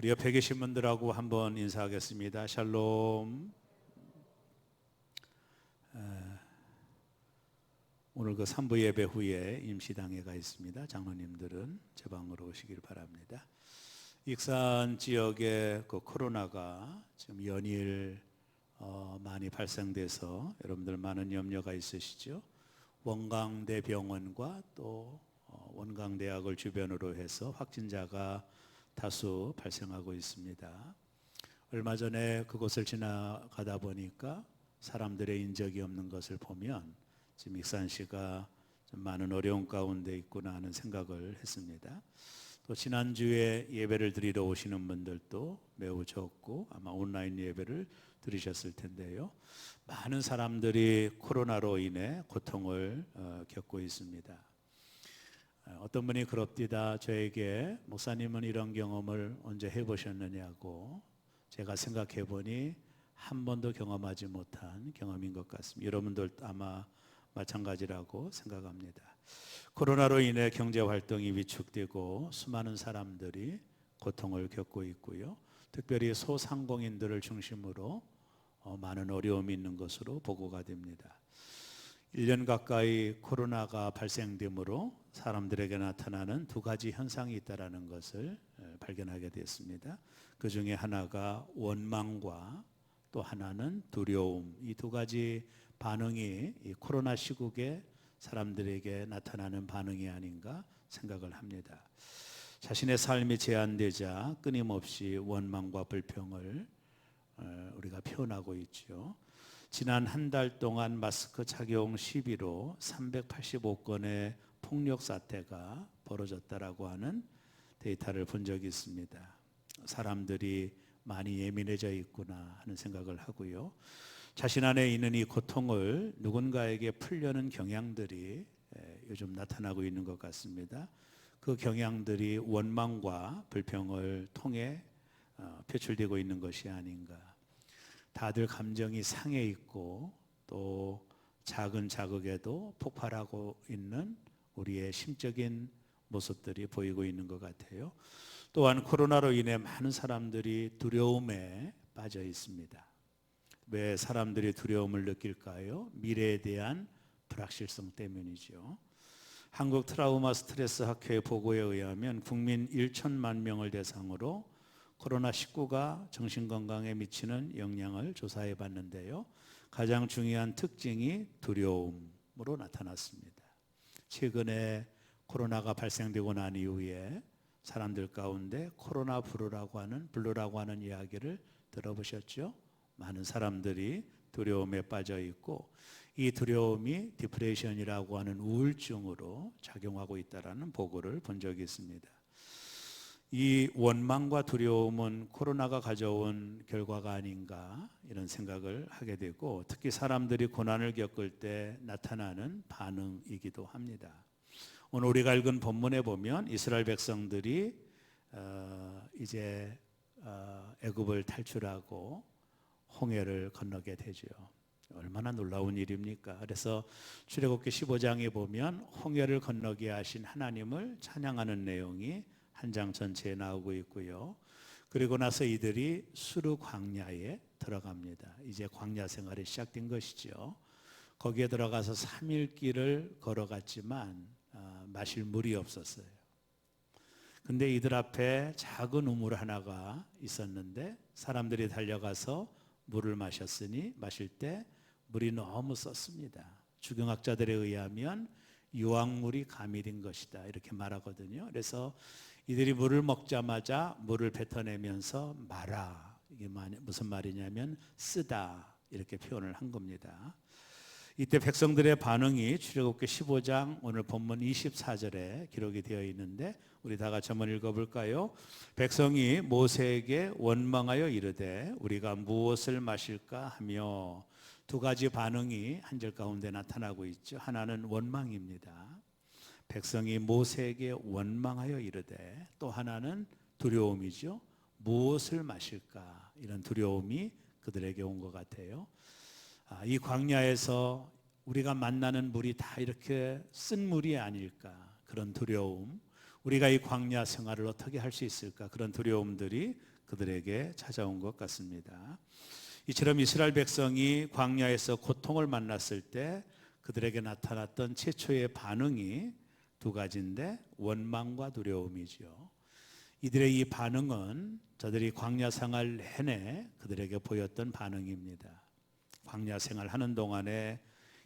우리 옆에 계신 분들하고 한번 인사하겠습니다. 샬롬. 오늘 그 3부 예배 후에 임시당회가 있습니다. 장로님들은 제 방으로 오시길 바랍니다. 익산 지역에 그 코로나가 지금 연일 많이 발생돼서 여러분들 많은 염려가 있으시죠. 원광대 병원과 또 원광대학을 주변으로 해서 확진자가 다수 발생하고 있습니다. 얼마 전에 그곳을 지나가다 보니까 사람들의 인적이 없는 것을 보면 지금 익산시가 좀 많은 어려운 가운데 있구나 하는 생각을 했습니다. 또 지난주에 예배를 드리러 오시는 분들도 매우 적고 아마 온라인 예배를 들으셨을 텐데요. 많은 사람들이 코로나로 인해 고통을 겪고 있습니다. 어떤 분이 그럽디다. 저에게 목사님은 이런 경험을 언제 해보셨느냐고. 제가 생각해 보니 한 번도 경험하지 못한 경험인 것 같습니다. 여러분들 아마 마찬가지라고 생각합니다. 코로나로 인해 경제활동이 위축되고 수많은 사람들이 고통을 겪고 있고요. 특별히 소상공인들을 중심으로 많은 어려움이 있는 것으로 보고가 됩니다. 1년 가까이 코로나가 발생되므로 사람들에게 나타나는 두 가지 현상이 있다는 것을 발견하게 됐습니다. 그 중에 하나가 원망과 또 하나는 두려움. 이 두 가지 반응이 이 코로나 시국에 사람들에게 나타나는 반응이 아닌가 생각을 합니다. 자신의 삶이 제한되자 끊임없이 원망과 불평을 우리가 표현하고 있죠. 지난 한 달 동안 마스크 착용 시비로 385건의 폭력 사태가 벌어졌다라고 하는 데이터를 본 적이 있습니다. 사람들이 많이 예민해져 있구나 하는 생각을 하고요. 자신 안에 있는 이 고통을 누군가에게 풀려는 경향들이 요즘 나타나고 있는 것 같습니다. 그 경향들이 원망과 불평을 통해 표출되고 있는 것이 아닌가. 다들 감정이 상해 있고 또 작은 자극에도 폭발하고 있는 우리의 심적인 모습들이 보이고 있는 것 같아요. 또한 코로나로 인해 많은 사람들이 두려움에 빠져 있습니다. 왜 사람들이 두려움을 느낄까요? 미래에 대한 불확실성 때문이죠. 한국 트라우마 스트레스 학회 보고에 의하면 국민 1천만 명을 대상으로 코로나19가 정신건강에 미치는 영향을 조사해 봤는데요. 가장 중요한 특징이 두려움으로 나타났습니다. 최근에 코로나가 발생되고 난 이후에 사람들 가운데 코로나 블루라고 하는 이야기를 들어보셨죠? 많은 사람들이 두려움에 빠져 있고 이 두려움이 디프레션이라고 하는 우울증으로 작용하고 있다는 보고를 본 적이 있습니다. 이 원망과 두려움은 코로나가 가져온 결과가 아닌가 이런 생각을 하게 되고 특히 사람들이 고난을 겪을 때 나타나는 반응이기도 합니다. 오늘 우리가 읽은 본문에 보면 이스라엘 백성들이 이제 애굽을 탈출하고 홍해를 건너게 되죠. 얼마나 놀라운 일입니까? 그래서 출애굽기 15장에 보면 홍해를 건너게 하신 하나님을 찬양하는 내용이 한 장 전체에 나오고 있고요. 그리고 나서 이들이 수르 광야에 들어갑니다. 이제 광야 생활이 시작된 것이죠. 거기에 들어가서 3일 길을 걸어갔지만 마실 물이 없었어요. 근데 이들 앞에 작은 우물 하나가 있었는데 사람들이 달려가서 물을 마실 때 물이 너무 썼습니다. 주경학자들에 의하면 유황물이 가미된 것이다 이렇게 말하거든요. 그래서 이들이 물을 먹자마자 물을 뱉어내면서 마라. 이게 무슨 말이냐면 쓰다 이렇게 표현을 한 겁니다. 이때 백성들의 반응이 출애굽기 15장 오늘 본문 24절에 기록이 되어 있는데 우리 다 같이 한번 읽어볼까요? 백성이 모세에게 원망하여 이르되 우리가 무엇을 마실까 하며 두 가지 반응이 한 절 가운데 나타나고 있죠. 하나는 원망입니다. 백성이 모세에게 원망하여 이르되 또 하나는 두려움이죠. 무엇을 마실까 이런 두려움이 그들에게 온 것 같아요. 이 광야에서 우리가 만나는 물이 다 이렇게 쓴 물이 아닐까 그런 두려움, 우리가 이 광야 생활을 어떻게 할 수 있을까 그런 두려움들이 그들에게 찾아온 것 같습니다. 이처럼 이스라엘 백성이 광야에서 고통을 만났을 때 그들에게 나타났던 최초의 반응이 두 가지인데 원망과 두려움이죠. 이들의 이 반응은 저들이 광야 생활 내내 그들에게 보였던 반응입니다. 광야 생활하는 동안에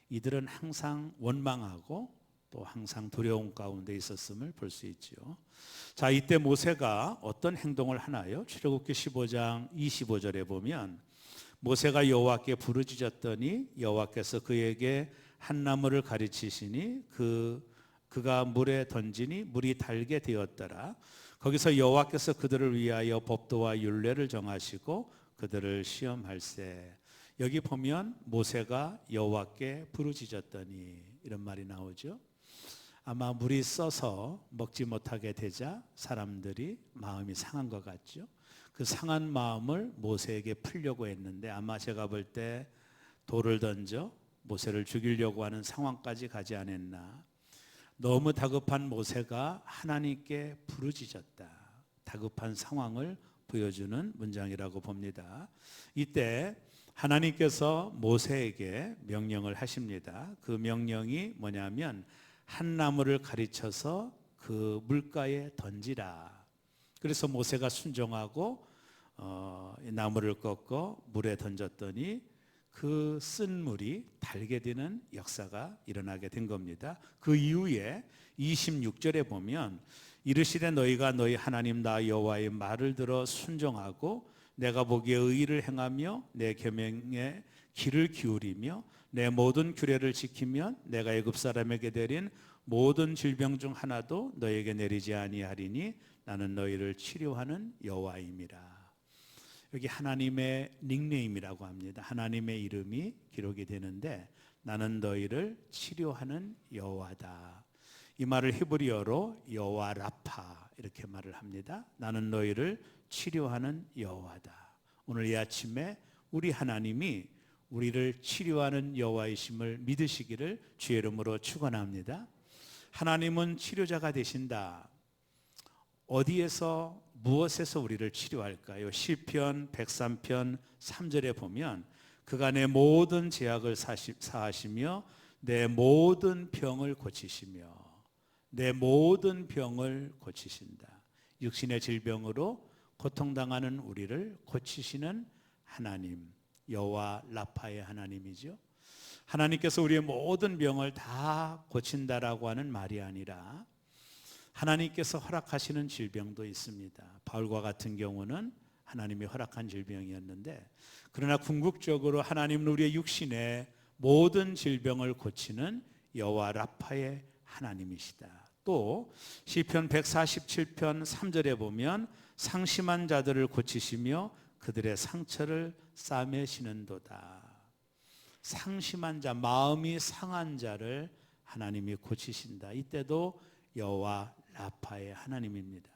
이들은 항상 원망하고 또 항상 두려움 가운데 있었음을 볼 수 있죠. 자, 이때 모세가 어떤 행동을 하나요? 출애굽기 15장 25절에 보면 모세가 여호와께 부르짖었더니 여호와께서 그에게 한 나무를 가르치시니 그가 물에 던지니 물이 달게 되었더라. 거기서 여호와께서 그들을 위하여 법도와 율례를 정하시고 그들을 시험할세. 여기 보면 모세가 여호와께 부르짖었더니 이런 말이 나오죠. 아마 물이 써서 먹지 못하게 되자 사람들이 마음이 상한 것 같죠. 그 상한 마음을 모세에게 풀려고 했는데 아마 제가 볼 때 돌을 던져 모세를 죽이려고 하는 상황까지 가지 않았나. 너무 다급한 모세가 하나님께 부르짖었다. 다급한 상황을 보여주는 문장이라고 봅니다. 이때 하나님께서 모세에게 명령을 하십니다. 그 명령이 뭐냐면 한 나무를 가르쳐서 그 물가에 던지라. 그래서 모세가 순종하고 나무를 꺾어 물에 던졌더니 그 쓴 물이 달게 되는 역사가 일어나게 된 겁니다. 그 이후에 26절에 보면 이르시되 너희가 너희 하나님 나 여호와의 말을 들어 순종하고 내가 보기에 의를 행하며 내 계명에 귀를 기울이며 내 모든 규례를 지키면 내가 애굽 사람에게 내린 모든 질병 중 하나도 너희에게 내리지 아니하리니 나는 너희를 치료하는 여호와임이라. 여기 하나님의 닉네임이라고 합니다. 하나님의 이름이 기록이 되는데 나는 너희를 치료하는 여호와다. 이 말을 히브리어로 여호와 라파 이렇게 말을 합니다. 나는 너희를 치료하는 여호와다. 오늘 이 아침에 우리 하나님이 우리를 치료하는 여호와이심을 믿으시기를 주의 이름으로 축원합니다. 하나님은 치료자가 되신다. 어디에서 무엇에서 우리를 치료할까요? 시편 103편 3절에 보면 그가 내 모든 죄악을 사하시며 내 모든 병을 고치시며 내 모든 병을 고치신다. 육신의 질병으로 고통당하는 우리를 고치시는 하나님, 여호와 라파의 하나님이죠. 하나님께서 우리의 모든 병을 다 고친다라고 하는 말이 아니라 하나님께서 허락하시는 질병도 있습니다. 바울과 같은 경우는 하나님이 허락한 질병이었는데 그러나 궁극적으로 하나님은 우리의 육신의 모든 질병을 고치는 여호와 라파의 하나님이시다. 또 시편 147편 3절에 보면 상심한 자들을 고치시며 그들의 상처를 싸매시는도다. 상심한 자, 마음이 상한 자를 하나님이 고치신다. 이때도 여호와 라파의 하나님입니다.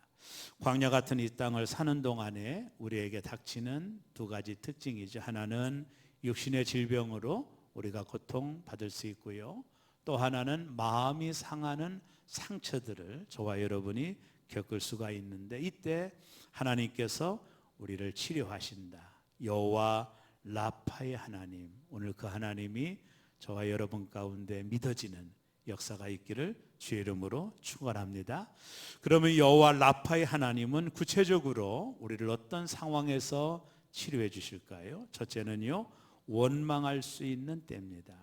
광야 같은 이 땅을 사는 동안에 우리에게 닥치는 두 가지 특징이죠. 하나는 육신의 질병으로 우리가 고통받을 수 있고요. 또 하나는 마음이 상하는 상처들을 저와 여러분이 겪을 수가 있는데 이때 하나님께서 우리를 치료하신다. 여호와 라파의 하나님, 오늘 그 하나님이 저와 여러분 가운데 믿어지는 역사가 있기를 주의 이름으로 축원합니다. 그러면 여호와 라파의 하나님은 구체적으로 우리를 어떤 상황에서 치료해 주실까요? 첫째는요, 원망할 수 있는 때입니다.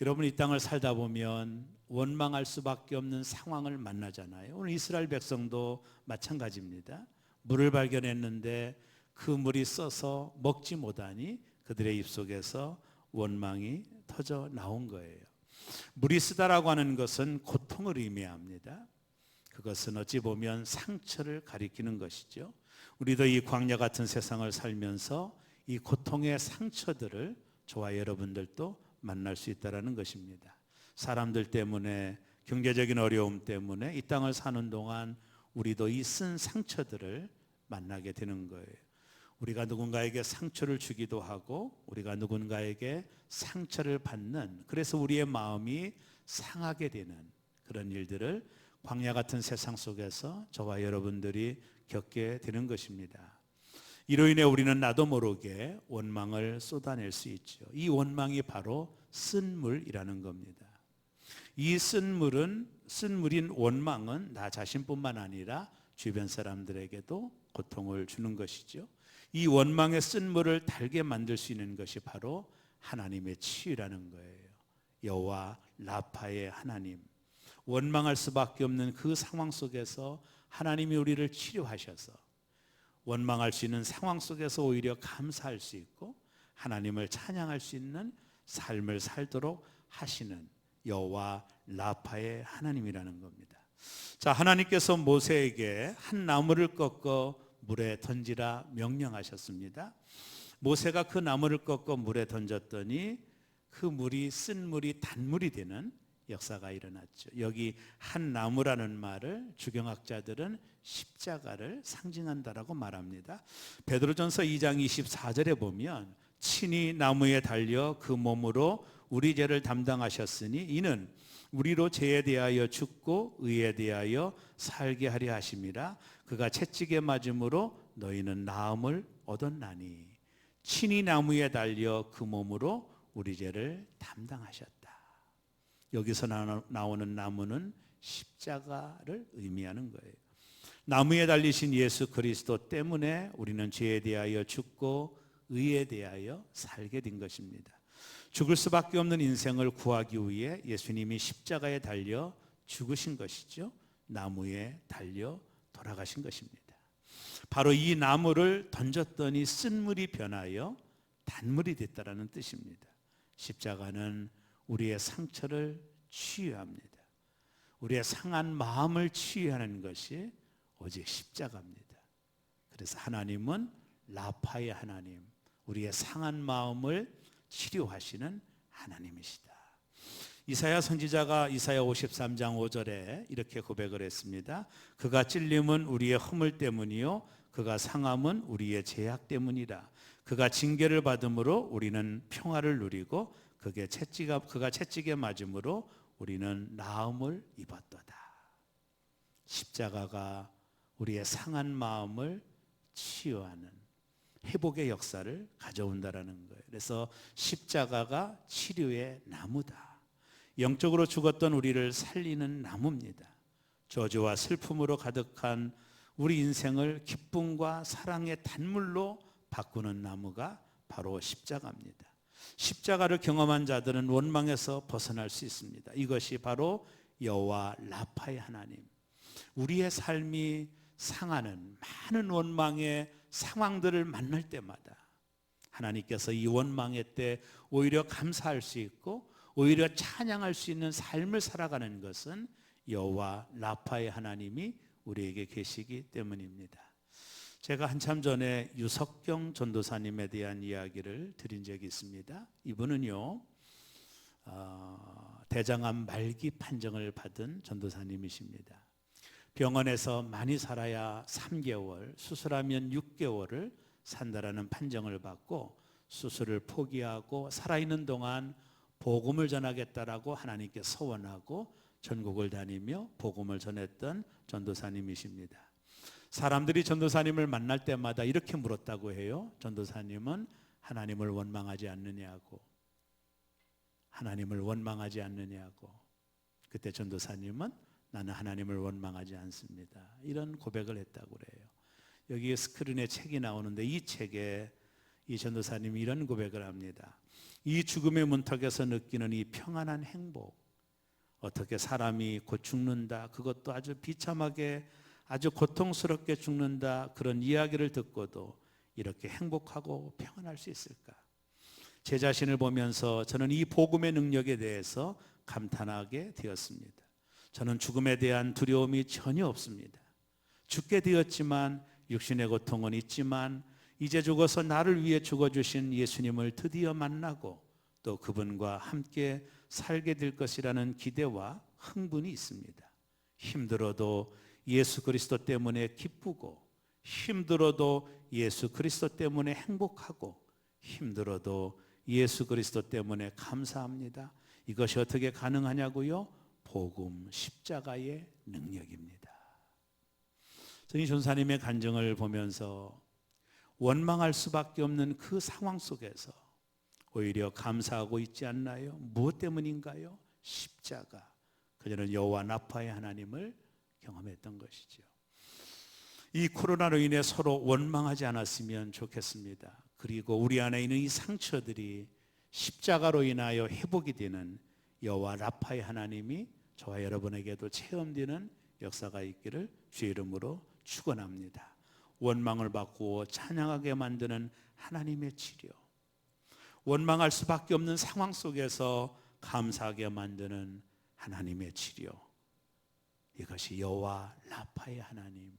여러분 이 땅을 살다 보면 원망할 수밖에 없는 상황을 만나잖아요. 오늘 이스라엘 백성도 마찬가지입니다. 물을 발견했는데 그 물이 써서 먹지 못하니 그들의 입속에서 원망이 터져 나온 거예요. 물이 쓰다라고 하는 것은 고통을 의미합니다. 그것은 어찌 보면 상처를 가리키는 것이죠. 우리도 이 광야 같은 세상을 살면서 이 고통의 상처들을 저와 여러분들도 만날 수 있다는 것입니다. 사람들 때문에, 경제적인 어려움 때문에 이 땅을 사는 동안 우리도 이 쓴 상처들을 만나게 되는 거예요. 우리가 누군가에게 상처를 주기도 하고 우리가 누군가에게 상처를 받는, 그래서 우리의 마음이 상하게 되는 그런 일들을 광야 같은 세상 속에서 저와 여러분들이 겪게 되는 것입니다. 이로 인해 우리는 나도 모르게 원망을 쏟아낼 수 있죠. 이 원망이 바로 쓴물이라는 겁니다. 이 쓴물인 원망은 나 자신뿐만 아니라 주변 사람들에게도 고통을 주는 것이죠. 이 원망의 쓴물을 달게 만들 수 있는 것이 바로 하나님의 치유라는 거예요. 여호와 라파의 하나님, 원망할 수밖에 없는 그 상황 속에서 하나님이 우리를 치료하셔서 원망할 수 있는 상황 속에서 오히려 감사할 수 있고 하나님을 찬양할 수 있는 삶을 살도록 하시는 여호와 라파의 하나님이라는 겁니다. 자, 하나님께서 모세에게 한 나무를 꺾어 물에 던지라 명령하셨습니다. 모세가 그 나무를 꺾어 물에 던졌더니 그 물이 쓴물이 단물이 되는 역사가 일어났죠. 여기 한 나무라는 말을 주경학자들은 십자가를 상징한다라고 말합니다. 베드로전서 2장 24절에 보면 친히 나무에 달려 그 몸으로 우리 죄를 담당하셨으니 이는 우리로 죄에 대하여 죽고 의에 대하여 살게 하려 하심이라. 그가 채찍에 맞음으로 너희는 나음을 얻었나니 친히 나무에 달려 그 몸으로 우리 죄를 담당하셨다. 여기서 나오는 나무는 십자가를 의미하는 거예요. 나무에 달리신 예수 그리스도 때문에 우리는 죄에 대하여 죽고 의에 대하여 살게 된 것입니다. 죽을 수밖에 없는 인생을 구하기 위해 예수님이 십자가에 달려 죽으신 것이죠. 나무에 달려 돌아가신 것입니다. 바로 이 나무를 던졌더니 쓴물이 변하여 단물이 됐다라는 뜻입니다. 십자가는 우리의 상처를 치유합니다. 우리의 상한 마음을 치유하는 것이 오직 십자가입니다. 그래서 하나님은 라파의 하나님, 우리의 상한 마음을 치료하시는 하나님이시다. 이사야 선지자가 이사야 53장 5절에 이렇게 고백을 했습니다. 그가 찔림은 우리의 허물 때문이요 그가 상함은 우리의 죄악 때문이라. 그가 징계를 받음으로 우리는 평화를 누리고 그가 채찍에 맞음으로 우리는 나음을 입었도다. 십자가가 우리의 상한 마음을 치유하는 회복의 역사를 가져온다라는 거예요. 그래서 십자가가 치료의 나무다. 영적으로 죽었던 우리를 살리는 나무입니다. 저주와 슬픔으로 가득한 우리 인생을 기쁨과 사랑의 단물로 바꾸는 나무가 바로 십자가입니다. 십자가를 경험한 자들은 원망에서 벗어날 수 있습니다. 이것이 바로 여호와 라파의 하나님. 우리의 삶이 상하는 많은 원망의 상황들을 만날 때마다 하나님께서 이 원망의 때 오히려 감사할 수 있고 오히려 찬양할 수 있는 삶을 살아가는 것은 여호와 라파의 하나님이 우리에게 계시기 때문입니다. 제가 한참 전에 유석경 전도사님에 대한 이야기를 드린 적이 있습니다. 이분은요 대장암 말기 판정을 받은 전도사님이십니다. 병원에서 많이 살아야 3개월, 수술하면 6개월을 산다라는 판정을 받고 수술을 포기하고 살아있는 동안 복음을 전하겠다라고 하나님께 서원하고 전국을 다니며 복음을 전했던 전도사님이십니다. 사람들이 전도사님을 만날 때마다 이렇게 물었다고 해요. 전도사님은 하나님을 원망하지 않느냐고. 하나님을 원망하지 않느냐고. 그때 전도사님은 나는 하나님을 원망하지 않습니다. 이런 고백을 했다고 그래요. 여기 스크린에 책이 나오는데 이 책에 이 전도사님이 이런 고백을 합니다. 이 죽음의 문턱에서 느끼는 이 평안한 행복, 어떻게 사람이 곧 죽는다, 그것도 아주 비참하게 아주 고통스럽게 죽는다, 그런 이야기를 듣고도 이렇게 행복하고 평안할 수 있을까? 제 자신을 보면서 저는 이 복음의 능력에 대해서 감탄하게 되었습니다. 저는 죽음에 대한 두려움이 전혀 없습니다. 죽게 되었지만 육신의 고통은 있지만 이제 죽어서 나를 위해 죽어주신 예수님을 드디어 만나고 또 그분과 함께 살게 될 것이라는 기대와 흥분이 있습니다. 힘들어도 예수 그리스도 때문에 기쁘고 힘들어도 예수 그리스도 때문에 행복하고 힘들어도 예수 그리스도 때문에 감사합니다. 이것이 어떻게 가능하냐고요? 복음 십자가의 능력입니다. 저희 전사님의 간증을 보면서 원망할 수밖에 없는 그 상황 속에서 오히려 감사하고 있지 않나요? 무엇 때문인가요? 십자가. 그녀는 여호와 라파의 하나님을 경험했던 것이죠. 이 코로나로 인해 서로 원망하지 않았으면 좋겠습니다. 그리고 우리 안에 있는 이 상처들이 십자가로 인하여 회복이 되는 여호와 라파의 하나님이 저와 여러분에게도 체험되는 역사가 있기를 주의 이름으로 축원합니다. 원망을 바꾸어 찬양하게 만드는 하나님의 치료, 원망할 수밖에 없는 상황 속에서 감사하게 만드는 하나님의 치료, 이것이 여호와 라파의 하나님,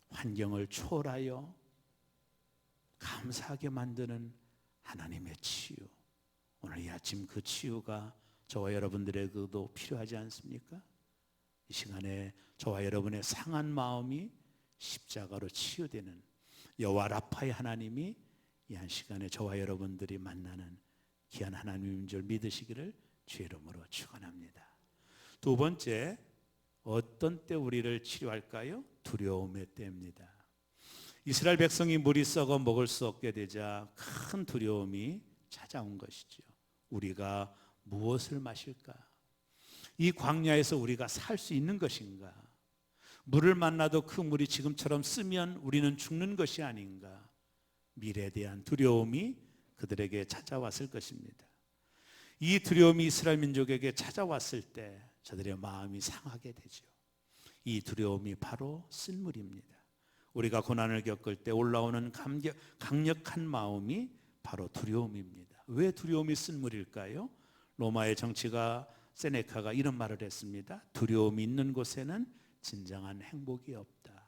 환경을 초월하여 감사하게 만드는 하나님의 치유. 오늘 이 아침 그 치유가 저와 여러분들에게도 필요하지 않습니까? 이 시간에 저와 여러분의 상한 마음이 십자가로 치유되는 여호와 라파의 하나님이 이 한 시간에 저와 여러분들이 만나는 귀한 하나님인 줄 믿으시기를 주의 이름으로 축원합니다. 두 번째, 어떤 때 우리를 치료할까요? 두려움의 때입니다. 이스라엘 백성이 물이 썩어 먹을 수 없게 되자 큰 두려움이 찾아온 것이죠. 우리가 무엇을 마실까? 이 광야에서 우리가 살 수 있는 것인가? 물을 만나도 그 물이 지금처럼 쓰면 우리는 죽는 것이 아닌가? 미래에 대한 두려움이 그들에게 찾아왔을 것입니다. 이 두려움이 이스라엘 민족에게 찾아왔을 때 저들의 마음이 상하게 되죠. 이 두려움이 바로 쓴물입니다. 우리가 고난을 겪을 때 올라오는 강력한 마음이 바로 두려움입니다. 왜 두려움이 쓴물일까요? 로마의 정치가 세네카가 이런 말을 했습니다. 두려움이 있는 곳에는 진정한 행복이 없다.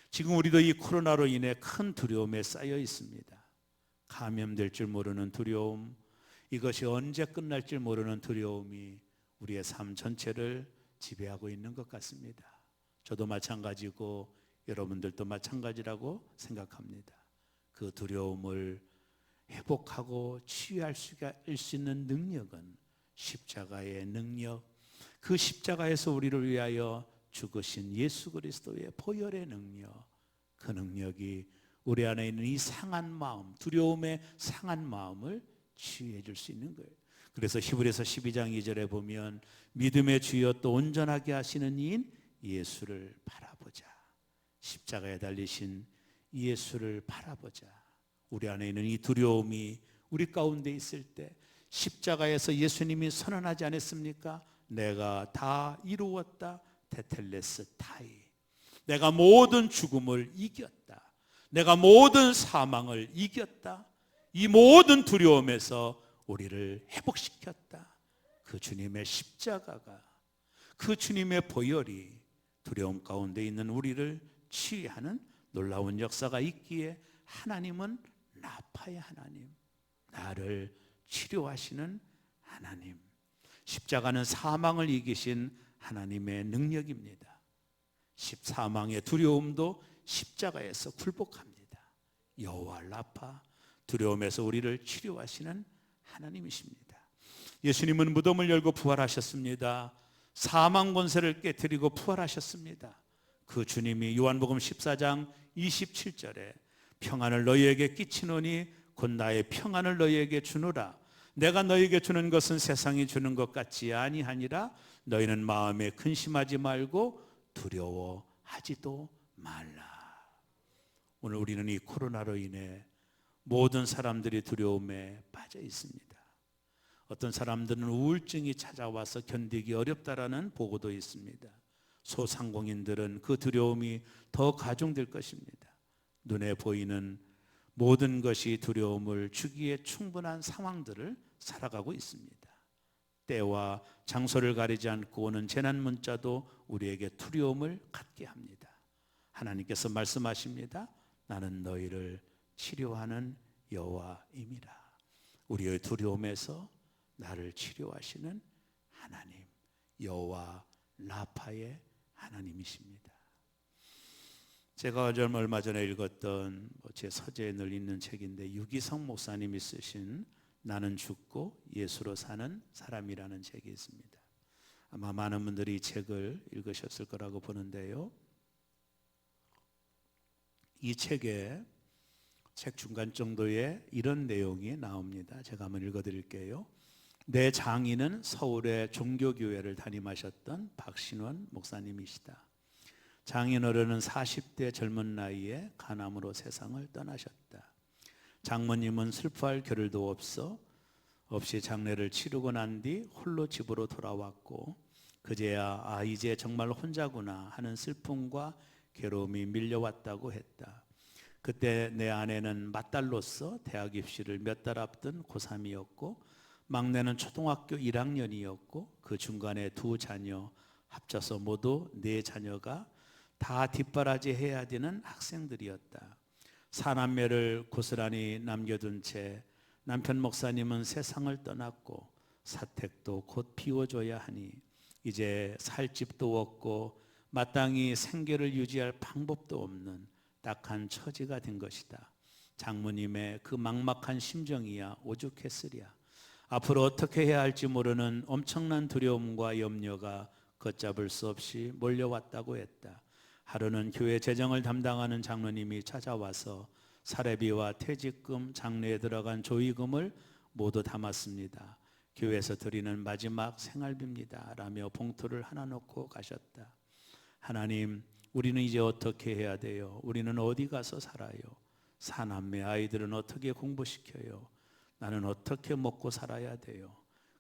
지금 우리도 이 코로나로 인해 큰 두려움에 쌓여 있습니다. 감염될 줄 모르는 두려움, 이것이 언제 끝날 줄 모르는 두려움이 우리의 삶 전체를 지배하고 있는 것 같습니다. 저도 마찬가지고 여러분들도 마찬가지라고 생각합니다. 그 두려움을 회복하고 치유할 수 있는 능력은 십자가의 능력, 그 십자가에서 우리를 위하여 죽으신 예수 그리스도의 보혈의 능력, 그 능력이 우리 안에 있는 이 상한 마음, 두려움의 상한 마음을 치유해 줄 수 있는 거예요. 그래서 히브리서 12장 2절에 보면 믿음의 주여 또 온전하게 하시는 이인 예수를 바라보자. 십자가에 달리신 예수를 바라보자. 우리 안에 있는 이 두려움이 우리 가운데 있을 때 십자가에서 예수님이 선언하지 않았습니까? 내가 다 이루었다. 테텔레스 타이. 내가 모든 죽음을 이겼다. 내가 모든 사망을 이겼다. 이 모든 두려움에서 우리를 회복시켰다. 그 주님의 십자가가, 그 주님의 보혈이 두려움 가운데 있는 우리를 치유하는 놀라운 역사가 있기에 하나님은 라파의 하나님, 나를 치료하시는 하나님, 십자가는 사망을 이기신 하나님의 능력입니다. 사망의 두려움도 십자가에서 굴복합니다. 여호와 라파, 두려움에서 우리를 치료하시는 하나님이십니다. 예수님은 무덤을 열고 부활하셨습니다. 사망 권세를 깨뜨리고 부활하셨습니다. 그 주님이 요한복음 14장 27절에 평안을 너희에게 끼치노니 곧 나의 평안을 너희에게 주노라. 내가 너희에게 주는 것은 세상이 주는 것 같지 아니하니라. 너희는 마음에 근심하지 말고 두려워하지도 말라. 오늘 우리는 이 코로나로 인해 모든 사람들이 두려움에 빠져 있습니다. 어떤 사람들은 우울증이 찾아와서 견디기 어렵다라는 보고도 있습니다. 소상공인들은 그 두려움이 더 가중될 것입니다. 눈에 보이는 모든 것이 두려움을 주기에 충분한 상황들을 살아가고 있습니다. 때와 장소를 가리지 않고 오는 재난 문자도 우리에게 두려움을 갖게 합니다. 하나님께서 말씀하십니다. 나는 너희를 치료하는 여호와임이라. 우리의 두려움에서 나를 치료하시는 하나님, 여호와 라파의 하나님이십니다. 제가 얼마 전에 읽었던 제 서재에 늘 있는 책인데 유기성 목사님이 쓰신 나는 죽고 예수로 사는 사람이라는 책이 있습니다. 아마 많은 분들이 이 책을 읽으셨을 거라고 보는데요. 이 책에 책 중간 정도에 이런 내용이 나옵니다. 제가 한번 읽어드릴게요. 내 장인은 서울의 종교교회를 담임하셨던 박신원 목사님이시다. 장인 어른은 40대 젊은 나이에 간암으로 세상을 떠나셨다. 장모님은 슬퍼할 겨를도 없이 장례를 치르고 난 뒤 홀로 집으로 돌아왔고 그제야 이제 정말 혼자구나 하는 슬픔과 괴로움이 밀려왔다고 했다. 그때 내 아내는 맏딸로서 대학 입시를 몇 달 앞둔 고3이었고 막내는 초등학교 1학년이었고 그 중간에 두 자녀 합쳐서 모두 네 자녀가 다 뒷바라지 해야 되는 학생들이었다. 사남매를 고스란히 남겨둔 채 남편 목사님은 세상을 떠났고 사택도 곧 비워줘야 하니 이제 살 집도 없고 마땅히 생계를 유지할 방법도 없는 딱한 처지가 된 것이다. 장모님의 그 막막한 심정이야 오죽했으랴. 앞으로 어떻게 해야 할지 모르는 엄청난 두려움과 염려가 걷잡을 수 없이 몰려왔다고 했다. 하루는 교회 재정을 담당하는 장로님이 찾아와서 사례비와 퇴직금, 장례에 들어간 조의금을 모두 담았습니다. 교회에서 드리는 마지막 생활비입니다 라며 봉투를 하나 놓고 가셨다. 하나님, 우리는 이제 어떻게 해야 돼요? 우리는 어디 가서 살아요? 사남매 아이들은 어떻게 공부시켜요? 나는 어떻게 먹고 살아야 돼요?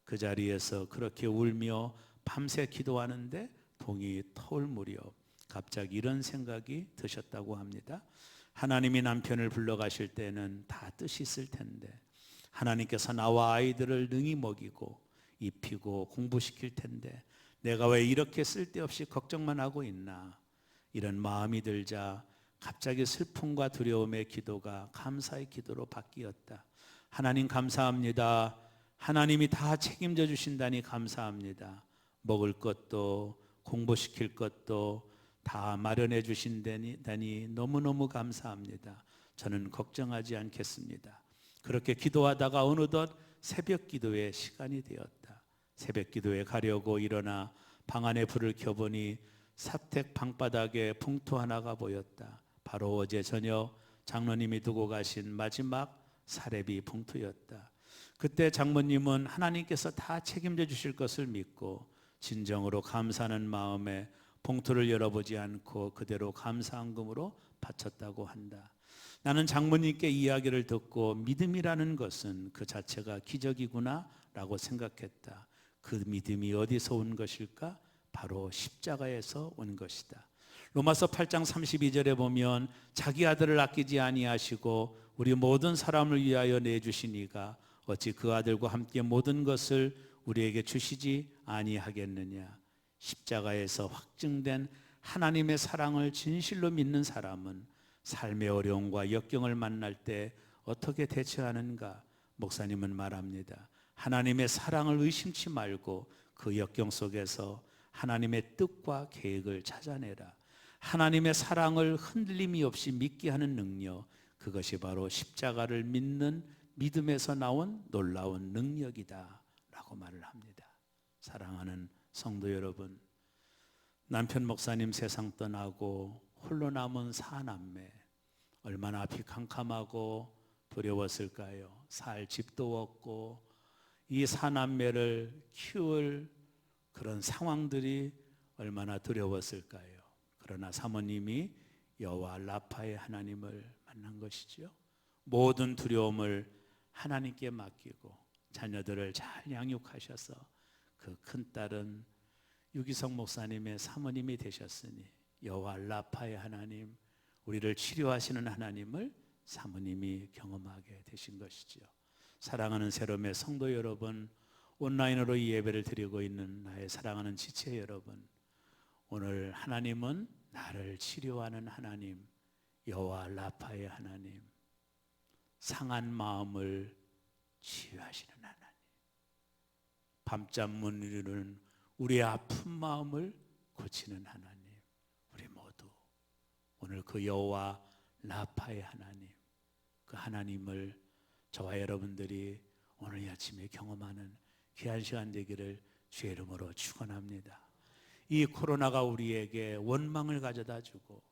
그 자리에서 그렇게 울며 밤새 기도하는데 동이 터올 무렵 갑자기 이런 생각이 드셨다고 합니다. 하나님이 남편을 불러가실 때는 다 뜻이 있을 텐데 하나님께서 나와 아이들을 능히 먹이고 입히고 공부시킬 텐데 내가 왜 이렇게 쓸데없이 걱정만 하고 있나? 이런 마음이 들자 갑자기 슬픔과 두려움의 기도가 감사의 기도로 바뀌었다. 하나님 감사합니다. 하나님이 다 책임져 주신다니 감사합니다. 먹을 것도 공부시킬 것도 다 마련해 주신다니 너무너무 감사합니다. 저는 걱정하지 않겠습니다. 그렇게 기도하다가 어느덧 새벽 기도의 시간이 되었다. 새벽 기도에 가려고 일어나 방 안에 불을 켜보니 사택 방바닥에 봉투 하나가 보였다. 바로 어제 저녁 장로님이 두고 가신 마지막 사례비 봉투였다. 그때 장모님은 하나님께서 다 책임져 주실 것을 믿고 진정으로 감사하는 마음에 봉투를 열어보지 않고 그대로 감사한금으로 바쳤다고 한다. 나는 장모님께 이야기를 듣고 믿음이라는 것은 그 자체가 기적이구나 라고 생각했다. 그 믿음이 어디서 온 것일까? 바로 십자가에서 온 것이다. 로마서 8장 32절에 보면 자기 아들을 아끼지 아니하시고 우리 모든 사람을 위하여 내주시니가 어찌 그 아들과 함께 모든 것을 우리에게 주시지 아니하겠느냐. 십자가에서 확증된 하나님의 사랑을 진실로 믿는 사람은 삶의 어려움과 역경을 만날 때 어떻게 대처하는가? 목사님은 말합니다. 하나님의 사랑을 의심치 말고 그 역경 속에서 하나님의 뜻과 계획을 찾아내라. 하나님의 사랑을 흔들림이 없이 믿게 하는 능력, 그것이 바로 십자가를 믿는 믿음에서 나온 놀라운 능력이다 라고 말을 합니다. 사랑하는 성도 여러분, 남편 목사님 세상 떠나고 홀로 남은 사남매, 얼마나 앞이 캄캄하고 두려웠을까요? 살 집도 없고 이 사남매를 키울 그런 상황들이 얼마나 두려웠을까요? 그러나 사모님이 여호와 라파의 하나님을 만난 것이죠. 모든 두려움을 하나님께 맡기고 자녀들을 잘 양육하셔서 그 큰딸은 유기성 목사님의 사모님이 되셨으니 여호와 라파의 하나님, 우리를 치료하시는 하나님을 사모님이 경험하게 되신 것이죠. 사랑하는 새롬의 성도 여러분, 온라인으로 이 예배를 드리고 있는 나의 사랑하는 지체 여러분, 오늘 하나님은 나를 치료하는 하나님, 여호와 라파의 하나님, 상한 마음을 치유하시는 하나님, 밤잠 못 이루는 우리의 아픈 마음을 고치는 하나님, 우리 모두 오늘 그 여호와 라파의 하나님, 그 하나님을 저와 여러분들이 오늘 이 아침에 경험하는 귀한 시간 되기를 주의 이름으로 축원합니다. 이 코로나가 우리에게 원망을 가져다 주고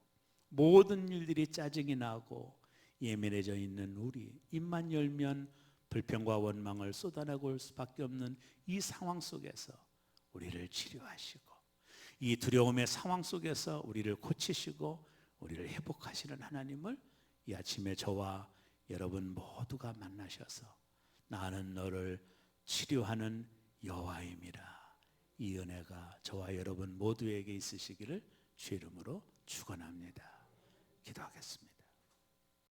모든 일들이 짜증이 나고 예민해져 있는 우리, 입만 열면 불평과 원망을 쏟아내고 올 수밖에 없는 이 상황 속에서 우리를 치료하시고 이 두려움의 상황 속에서 우리를 고치시고 우리를 회복하시는 하나님을 이 아침에 저와 여러분 모두가 만나셔서 나는 너를 치료하는 여호와임이라, 이 은혜가 저와 여러분 모두에게 있으시기를 주의 이름으로 축원합니다. 기도하겠습니다.